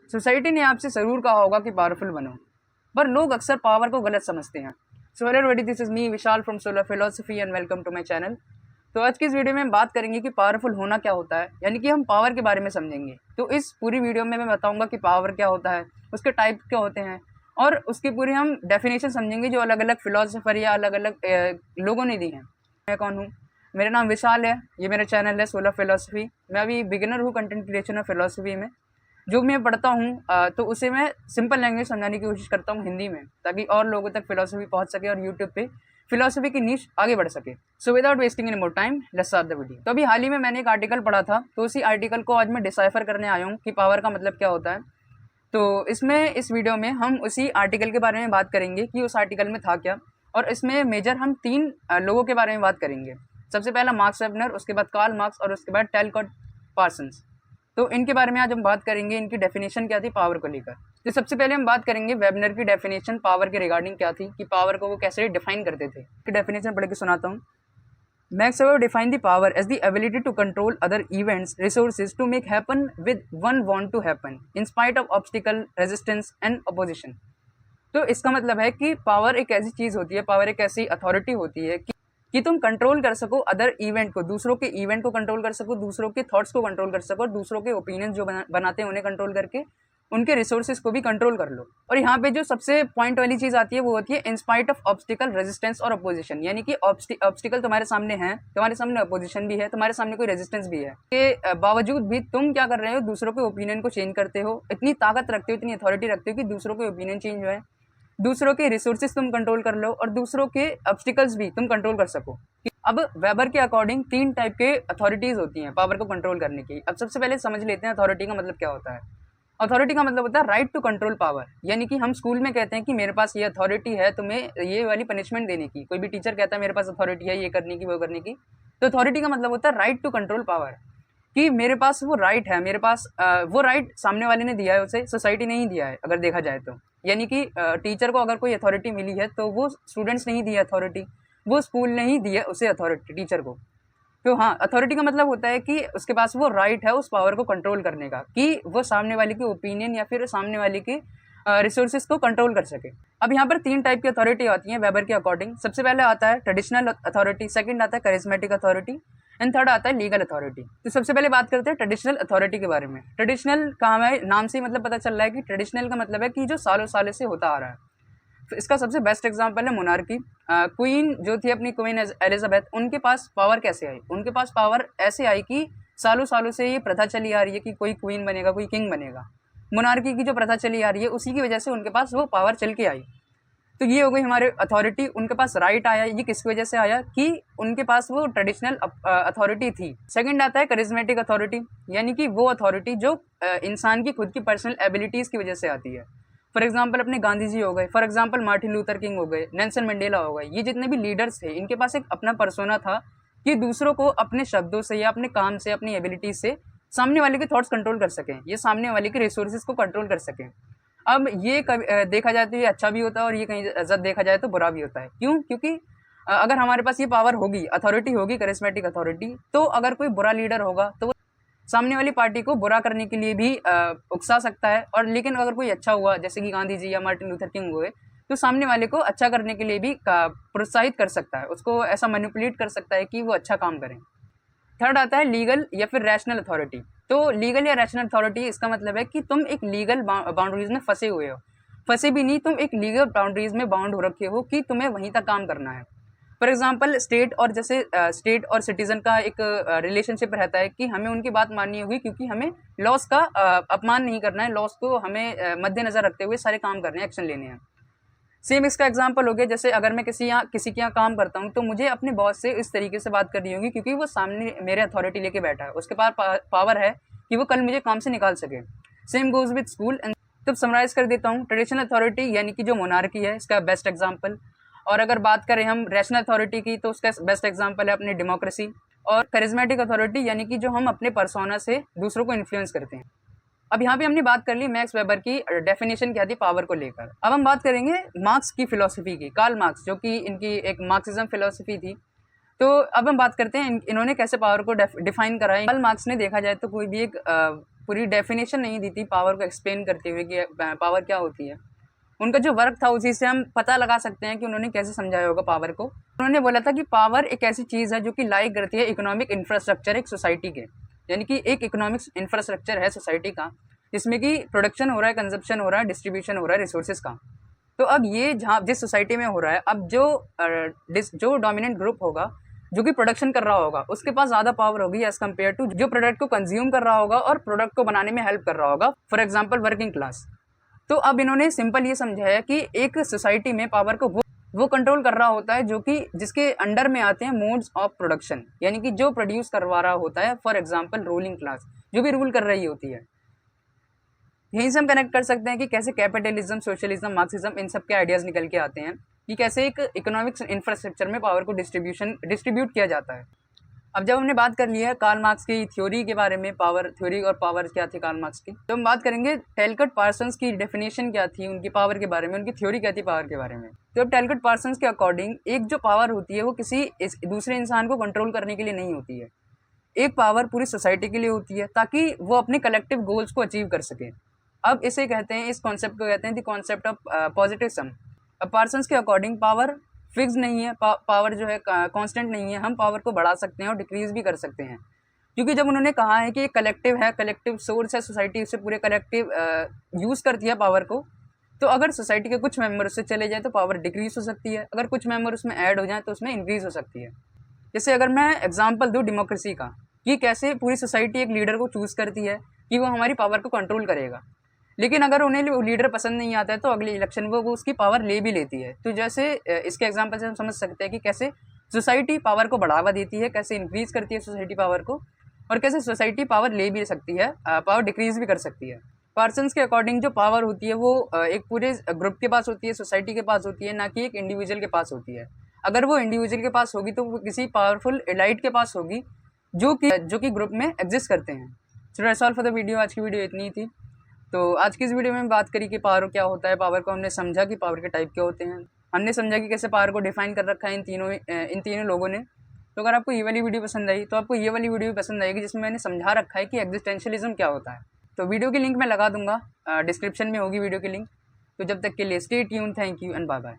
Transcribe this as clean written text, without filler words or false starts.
Society ने आपसे ज़रूर कहा होगा कि पावरफुल बनो, पर लोग अक्सर पावर को गलत समझते हैं। So hello everybody, this is me Vishal from Solar Philosophy and welcome to my channel. तो आज की इस वीडियो में हम बात करेंगे कि पावरफुल होना क्या होता है, यानी कि हम पावर के बारे में समझेंगे। तो इस पूरी वीडियो में मैं बताऊंगा कि पावर क्या होता है, उसके टाइप क्या होते हैं और उसकी पूरी हम डेफिनेशन समझेंगे जो अलग अलग फिलोसफर या अलग अलग लोगों ने दी हैं। मैं कौन हूँ? मेरा नाम विशाल है, ये मेरा चैनल है सोलर फिलोसफी। मैं अभी बिगिनर हूँ कंटेंट क्रिएशन और फिलोसफी में। जो मैं पढ़ता हूँ तो उसे मैं सिंपल लैंग्वेज समझाने की कोशिश करता हूँ हिंदी में, ताकि और लोगों तक फिलोसफी पहुँच सके और यूट्यूब पे फिलोसफी की नीश आगे बढ़ सके। So without wasting any more time, let's start the video. तो अभी हाल ही में मैंने एक आर्टिकल पढ़ा था, तो उसी आर्टिकल को आज मैं डिसाइफर करने आया हूँ कि पावर का मतलब क्या होता है। तो इस वीडियो में हम उसी आर्टिकल के बारे में बात करेंगे कि उस आर्टिकल में था क्या, और इसमें मेजर हम तीन लोगों के बारे में बात करेंगे। सबसे पहला मार्क्स वेबनर, उसके बाद कार्ल मार्क्स और उसके बाद टैलकॉट पार्सन्स। तो इनके बारे में आज हम बात करेंगे, इनकी डेफिनेशन क्या थी पावर को लेकर। तो सबसे पहले हम बात करेंगे वेबनर की डेफिनेशन पावर के रिगार्डिंग क्या थी, कि पावर को वो कैसे डिफाइन करते थे। डेफिनेशन पढ़ के सुनाता हूँ। Max Weber defined the power as the ability to control other events, resources to make happen with one want to happen, in spite of obstacle, resistance and opposition. तो इसका मतलब है कि पावर एक ऐसी चीज होती है, पावर एक ऐसी अथॉरिटी होती है कि तुम कंट्रोल कर सको अदर इवेंट को, दूसरों के इवेंट को कंट्रोल कर सको, दूसरों के थॉट्स को कंट्रोल कर सको, और दूसरों के ओपिनियन जो बनाते हैं उन्हें कंट्रोल करके उनके रिसोर्सेज को भी कंट्रोल कर लो। और यहाँ पे जो सबसे पॉइंट वाली चीज आती है वो होती है in spite of obstacle, resistance और अपोजिशन। यानी कि ऑब्स्टिकल तुम्हारे सामने है, तुम्हारे सामने अपोजिशन भी है, तुम्हारे सामने कोई रेजिस्टेंस भी है, के बावजूद भी तुम क्या कर रहे हो, दूसरों के ओपिनियन को चेंज करते हो, इतनी ताकत रखते हो, इतनी अथॉरिटी रखते हो कि दूसरों के ओपिनियन चेंज हो, दूसरों के रिसोर्सेज तुम कंट्रोल कर लो और दूसरों के ऑब्स्टिकल्स भी तुम कंट्रोल कर सको। अब वेबर के अकॉर्डिंग तीन टाइप के अथॉरिटीज होती हैं पावर को कंट्रोल करने की। अब सबसे पहले समझ लेते हैं अथॉरिटी का मतलब क्या होता है। अथॉरिटी का मतलब होता है राइट टू कंट्रोल पावर, यानी कि हम स्कूल में कहते हैं कि मेरे पास ये अथॉरिटी है तुम्हें ये वाली पनिशमेंट देने की। कोई भी टीचर कहता है मेरे पास अथॉरिटी है ये करने की वो करने की। तो अथॉरिटी का मतलब होता है राइट टू कंट्रोल पावर, कि मेरे पास वो राइट है, मेरे पास वो राइट सामने वाले ने दिया है, उसे सोसाइटी ने ही दिया है अगर देखा जाए तो। यानी कि टीचर को अगर कोई अथॉरिटी मिली है तो वो स्टूडेंट्स ने ही दी है अथॉरिटी, वो स्कूल ने ही दी है उसे अथॉरिटी, टीचर को। तो हाँ, अथॉरिटी का मतलब होता है कि उसके पास वो राइट है उस पावर को कंट्रोल करने का, कि वो सामने वाले की ओपिनियन या फिर सामने वाले के रिसोर्सेज को कंट्रोल कर सके। अब यहाँ पर तीन टाइप की अथॉरिटी आती है वेबर के अकॉर्डिंग। सबसे पहले आता है ट्रेडिशनल अथॉरिटी, सेकंड आता है करिज्मेटिक अथॉरिटी एंड थर्ड आता है लीगल अथॉरिटी। तो सबसे पहले बात करते हैं ट्रेडिशनल अथॉरिटी के बारे में। ट्रेडिशनल का हमें नाम से ही मतलब पता चल रहा है कि ट्रेडिशनल का मतलब है कि जो सालों सालों से होता आ रहा है। तो इसका सबसे बेस्ट एग्जांपल है मोनार्की। क्वीन जो थी अपनी क्वीन एलिजाबेथ, उनके पास पावर कैसे आई? उनके पास पावर ऐसे आई कि सालों सालों से ये प्रथा चली आ रही है कि कोई क्वीन बनेगा, कोई किंग बनेगा। मोनार्की की जो प्रथा चली आ रही है उसी की वजह से उनके पास वो पावर चल के आई। तो ये हो गई हमारे अथॉरिटी, उनके पास राइट आया। ये किसकी वजह से आया? कि उनके पास वो ट्रेडिशनल अथॉरिटी थी। सेकंड आता है करिज्मेटिक अथॉरिटी, यानी कि वो अथॉरिटी जो इंसान की खुद की पर्सनल एबिलिटीज़ की वजह से आती है। फॉर एग्जाम्पल अपने गांधी जी हो गए, for example Martin Luther king हो गए, नेल्सन मंडेला हो गए। ये जितने भी लीडर्स थे इनके पास एक अपना पर्सोना था कि दूसरों को अपने शब्दों से या अपने काम से, अपनी एबिलिटीज से सामने वाले के थॉट्स कंट्रोल कर सकें, ये सामने वाले के रिसोर्सेज को कंट्रोल कर सकें। अब ये देखा जाए तो ये अच्छा भी होता है और ये कहीं जब देखा जाए तो बुरा भी होता है। क्यों? क्योंकि अगर हमारे पास ये पावर होगी, अथॉरिटी होगी, करिस्मेटिक अथॉरिटी, तो अगर कोई बुरा लीडर होगा तो वो सामने वाली पार्टी को बुरा करने के लिए भी उकसा सकता है। और लेकिन अगर कोई अच्छा हुआ, जैसे कि गांधी जी या मार्टिन लूथर किंग हुए, तो सामने वाले को अच्छा करने के लिए भी प्रोत्साहित कर सकता है, उसको ऐसा मैनिपुलेट कर सकता है कि वो अच्छा काम करें। थर्ड आता है लीगल या फिर रैशनल अथॉरिटी। तो लीगल या रैशनल अथॉरिटी इसका मतलब है कि तुम एक लीगल बाउंड्रीज में फंसे हुए हो, फंसे भी नहीं, तुम एक लीगल बाउंड्रीज में बाउंड हो रखे हो कि तुम्हें वहीं तक काम करना है। फॉर एग्जाम्पल स्टेट और जैसे स्टेट और सिटीजन का एक रिलेशनशिप रहता है कि हमें उनकी बात माननी होगी, क्योंकि हमें लॉस का अपमान नहीं करना है, लॉस को हमें मद्देनजर रखते हुए सारे काम करने हैं, एक्शन लेने हैं। सेम इसका एग्जांपल हो गया, जैसे अगर मैं किसी के यहाँ काम करता हूँ तो मुझे अपने बॉस से इस तरीके से बात करनी होगी क्योंकि वो सामने मेरे अथॉरिटी लेके बैठा है, उसके पास पावर है कि वो कल मुझे काम से निकाल सके। Same goes with school and. तो समराइज कर देता हूँ, ट्रेडिशनल अथॉरिटी यानी कि जो मोनार्की है इसका बेस्ट एग्जाम्पल। और अगर बात करें हम रैशनल अथॉरिटी की तो उसका बेस्ट एग्जाम्पल है अपनी डेमोक्रेसी। और करिज्मेटिक अथॉरिटी यानी कि जो हम अपने पर्सोना से दूसरों को इन्फ्लुएंस करते हैं। अब यहाँ पे हमने बात कर ली मैक्स वेबर की डेफिनेशन क्या थी पावर को लेकर। अब हम बात करेंगे मार्क्स की फिलोसफी की, कार्ल मार्क्स, जो कि इनकी एक मार्क्सिज्म फिलोसफी थी। तो अब हम बात करते हैं इन्होंने कैसे पावर को डिफाइन करा है। कार्ल मार्क्स ने देखा जाए तो कोई भी एक पूरी डेफिनेशन नहीं दी थी पावर को एक्सप्लेन करते हुए कि पावर क्या होती है। उनका जो वर्क था उसी से हम पता लगा सकते हैं कि उन्होंने कैसे समझाया होगा पावर को। उन्होंने बोला था कि पावर एक ऐसी चीज़ है जो कि लाइक करती है इकोनॉमिक इंफ्रास्ट्रक्चर एक सोसाइटी के, यानी कि एक इकोनॉमिक इंफ्रास्ट्रक्चर है सोसाइटी का जिसमें कि प्रोडक्शन हो रहा है, कंजप्शन हो रहा है, डिस्ट्रीब्यूशन हो रहा है रिसोर्सेज का। तो अब ये जहाँ जिस सोसाइटी में हो रहा है, अब जो डोमिनेंट ग्रुप होगा जो कि प्रोडक्शन कर रहा होगा उसके पास ज़्यादा पावर होगी एज कम्पेयर टू जो प्रोडक्ट को कंज्यूम कर रहा होगा और प्रोडक्ट को बनाने में हेल्प कर रहा होगा, फॉर एग्जाम्पल वर्किंग क्लास। तो अब इन्होंने सिंपल ये समझाया कि एक सोसाइटी में पावर को वो कंट्रोल कर रहा होता है जो कि जिसके अंडर में आते हैं मोड्स ऑफ प्रोडक्शन, यानी कि जो प्रोड्यूस करवा रहा होता है, फॉर एग्जांपल रूलिंग क्लास जो भी रूल कर रही होती है। यहीं से हम कनेक्ट कर सकते हैं कि कैसे कैपिटलिज्म, सोशलिज्म, मार्क्सिज्म इन सब के आइडियाज़ निकल के आते हैं कि कैसे एक इकोनॉमिक्स इंफ्रास्ट्रक्चर में पावर को डिस्ट्रीब्यूट किया जाता है। अब जब हमने बात कर ली है कार्ल मार्क्स की थ्योरी के बारे में, पावर थ्योरी और पावर क्या थी कार्ल मार्क्स की, तो हम बात करेंगे टेलकट पार्सन्स की डेफिनेशन क्या थी उनकी पावर के बारे में, उनकी थ्योरी क्या थी पावर के बारे में। तो अब टेलकट पार्सन्स के अकॉर्डिंग एक जो पावर होती है वो किसी दूसरे इंसान को कंट्रोल करने के लिए नहीं होती है, एक पावर पूरी सोसाइटी के लिए होती है ताकि वो अपने कलेक्टिव गोल्स को अचीव कर सके। अब इसे कहते हैं, इस कॉन्सेप्ट को कहते हैं द कॉन्सेप्ट ऑफ पॉजिटिव सम। अब पार्सन्स के अकॉर्डिंग पावर फिक्स नहीं है, पावर जो है कांस्टेंट नहीं है, हम पावर को बढ़ा सकते हैं और डिक्रीज भी कर सकते हैं। क्योंकि जब उन्होंने कहा है कि एक कलेक्टिव है, कलेक्टिव सोर्स है सोसाइटी, उससे पूरे कलेक्टिव यूज़ करती है पावर को, तो अगर सोसाइटी के कुछ मेंबर उससे चले जाए तो पावर डिक्रीज हो सकती है, अगर कुछ मेंबर उसमें ऐड हो जाए तो उसमें इंक्रीज हो सकती है। जैसे अगर मैं एग्जाम्पल दूँ डेमोक्रेसी का, कि कैसे पूरी सोसाइटी एक लीडर को चूज़ करती है कि वो हमारी पावर को कंट्रोल करेगा, लेकिन अगर उन्हें लीडर पसंद नहीं आता है तो अगले इलेक्शन वो उसकी पावर ले भी लेती है। तो जैसे इसके एग्जांपल से हम समझ सकते हैं कि कैसे सोसाइटी पावर को बढ़ावा देती है, कैसे इंक्रीज करती है सोसाइटी पावर को, और कैसे सोसाइटी पावर ले भी सकती है, पावर डिक्रीज भी कर सकती है। पार्सन्स के अकॉर्डिंग जो पावर होती है वो एक पूरे ग्रुप के पास होती है, सोसाइटी के पास होती है, ना कि एक इंडिविजुअल के पास होती है। अगर वो इंडिविजुअल के पास होगी तो वो किसी पावरफुल एलाइट के पास होगी जो कि ग्रुप में एग्जिस्ट करते हैं। So that's all for the video. आज की वीडियो इतनी ही थी। तो आज की इस वीडियो में बात करी कि पावर क्या होता है, पावर को हमने समझा कि पावर के टाइप क्या होते हैं, हमने समझा कि कैसे पावर को डिफाइन कर रखा है इन तीनों लोगों ने। तो अगर आपको ये वाली वीडियो पसंद आई तो आपको ये वाली वीडियो भी पसंद आएगी जिसमें मैंने समझा रखा है कि एग्जिस्टेंशियलिज्म क्या होता है। तो वीडियो की लिंक मैं लगा दूंगा, डिस्क्रिप्शन में होगी वीडियो की लिंक। तो जब तक के लिए stay tune, thank you and bye bye.